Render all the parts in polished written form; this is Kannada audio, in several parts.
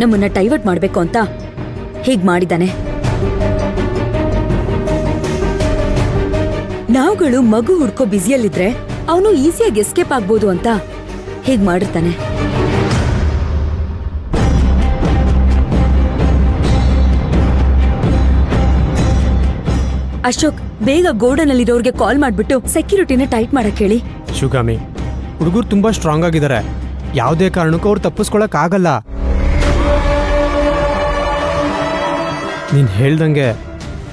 ನಮ್ಮನ್ನ ಡೈವರ್ಟ್ ಮಾಡ್ಬೇಕು ಅಂತ ಹೀಗ್ ಮಾಡಿದಾನೆ. ನಾವುಗಳು ಮಗು ಹುಡ್ಕೋ ಬ್ಯುಸಿಯಲ್ಲಿದ್ರೆ ಅವನು ಈಸಿಯಾಗಿ ಎಸ್ಕೇಪ್ ಆಗ್ಬೋದು ಅಂತ ಹೀಗ್ ಮಾಡಿರ್ತಾನೆ. ಅಶೋಕ್, ಬೇಗ ಗೋಡನಲ್ಲಿರೋರ್ಗೆ ಕಾಲ್ ಮಾಡ್ಬಿಟ್ಟು ಸೆಕ್ಯೂರಿಟಿನ ಟೈಟ್ ಮಾಡಕ್ ಹೇಳಿ. ಶಿವಗಾಮಿ, ಹುಡುಗರು ತುಂಬಾ ಸ್ಟ್ರಾಂಗ್ ಆಗಿದ್ದಾರೆ. ಯಾವುದೇ ಕಾರಣಕ್ಕೂ ಅವ್ರು ತಪ್ಪಿಸ್ಕೊಳಕ್ ಆಗಲ್ಲ. ನೀನ್ ಹೇಳ್ದಂಗೆ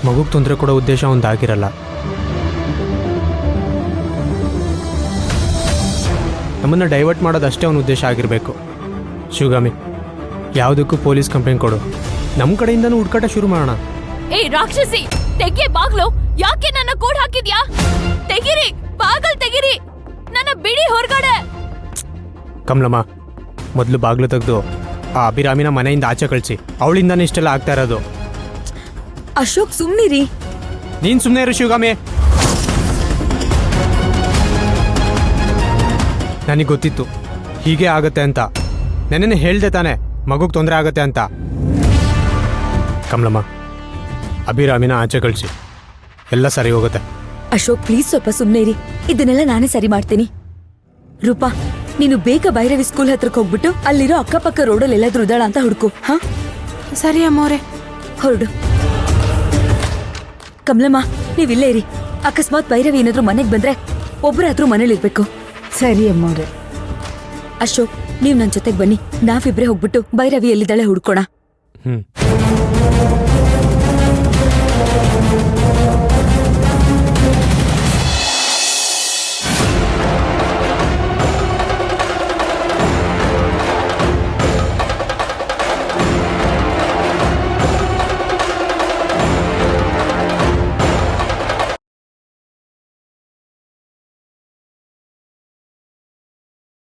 ಮಗುಗ್ ತೊಂದರೆ ಕೊಡೋ ಉದ್ದೇಶ ಒಂದಾಗಿರಲ್ಲ. ನಮ್ಮನ್ನ ಡೈವರ್ಟ್ ಮಾಡೋದಷ್ಟೇ ಅವನ ಉದ್ದೇಶ ಆಗಿರಬೇಕು. ಶಿವಗಾಮಿ, ಯಾವುದಕ್ಕೂ ಪೊಲೀಸ್ ಕಂಪ್ಲೇಂಟ್ ಕೊಡು. ನಮ್ಮ ಕಡೆಯಿಂದನೂ ಹುಡ್ಕಾಟ ಶುರು ಮಾಡೋಣ. ಏ ರಾಕ್ಷಸಿ, ತೆಗಿ ಬಾಗ್ಲು. ಯಾಕೆ ನನ್ನ ಕೋಡ್ ಹಾಕಿದ್ಯಾ? ತೆಗಿರಿ ಬಾಗಲ್, ತೆಗಿರಿ, ನನ್ನ ಬಿಡಿ ಹೊರಗಡೆ. ಕಮಲಮ್ಮ, ಮೊದಲು ಬಾಗ್ಲು ತೆಗೆದು ಆ ಅಭಿರಾಮಿನ ಮನೆಯಿಂದ ಆಚೆ ಕಳಿಸಿ. ಅವಳಿಂದಾನೇ ಇಷ್ಟೆಲ್ಲ ಆಗ್ತಾ ಇರೋದು. ಅಶೋಕ್, ಸುಮ್ನಿರಿ. ನೀನ್ ಸುಮ್ಮನೆ ಇರು ಶಿವಗಾಮಿ. ನನಗೆ ಗೊತ್ತಿತ್ತು ಹೀಗೆ ಆಗತ್ತೆ ಅಂತ. ನೆನ್ನೆ ಹೇಳ್ದೆ ತಾನೆ ಮಗುಗೆ ತೊಂದರೆ ಆಗತ್ತೆ ಅಂತ. ಕಮಲಮ್ಮ, ಅಭಿರಾಮಿನ ಆಚೆ ಕಳಿಸಿ, ಎಲ್ಲ ಸರಿ ಹೋಗುತ್ತೆ. ಅಶೋಕ್, ಪ್ಲೀಸ್ ಸ್ವಲ್ಪ ಸುಮ್ನೆ ಇರಿ. ಇದನ್ನೆಲ್ಲ ನಾನೇ ಸರಿ ಮಾಡ್ತೀನಿ. ರೂಪಾ, ನೀನು ಬೇಗ ಭೈರವಿ ಸ್ಕೂಲ್ ಹತ್ರಕ್ಕೆ ಹೋಗ್ಬಿಟ್ಟು ಅಲ್ಲಿರೋ ಅಕ್ಕಪಕ್ಕ ರೋಡಲ್ಲಿ ಎಲ್ಲಾದ್ರೂ ಉದಾಳ ಅಂತ ಹುಡುಕು. ಹಾ ಸರಿ ಅಮ್ಮೋರೆ, ಹೊರಡು. ಕಮಲಮ್ಮ, ನೀವಿಲ್ಲೇ ಇರಿ. ಅಕಸ್ಮಾತ್ ಭೈರವಿ ಏನಾದ್ರೂ ಮನೆಗೆ ಬಂದ್ರೆ ಒಬ್ಬರಾದ್ರೂ ಮನೇಲಿರ್ಬೇಕು. ಸರಿ ಅಮ್ಮೋರೆ. ಅಶೋಕ್, ನೀವ್ ನನ್ ಜೊತೆಗ್ ಬನ್ನಿ. ನಾವಿಬ್ರೆ ಹೋಗ್ಬಿಟ್ಟು ಭೈರವಿ ಎಲ್ಲಿದ್ದಾಳೆ ಹುಡ್ಕೋಣ.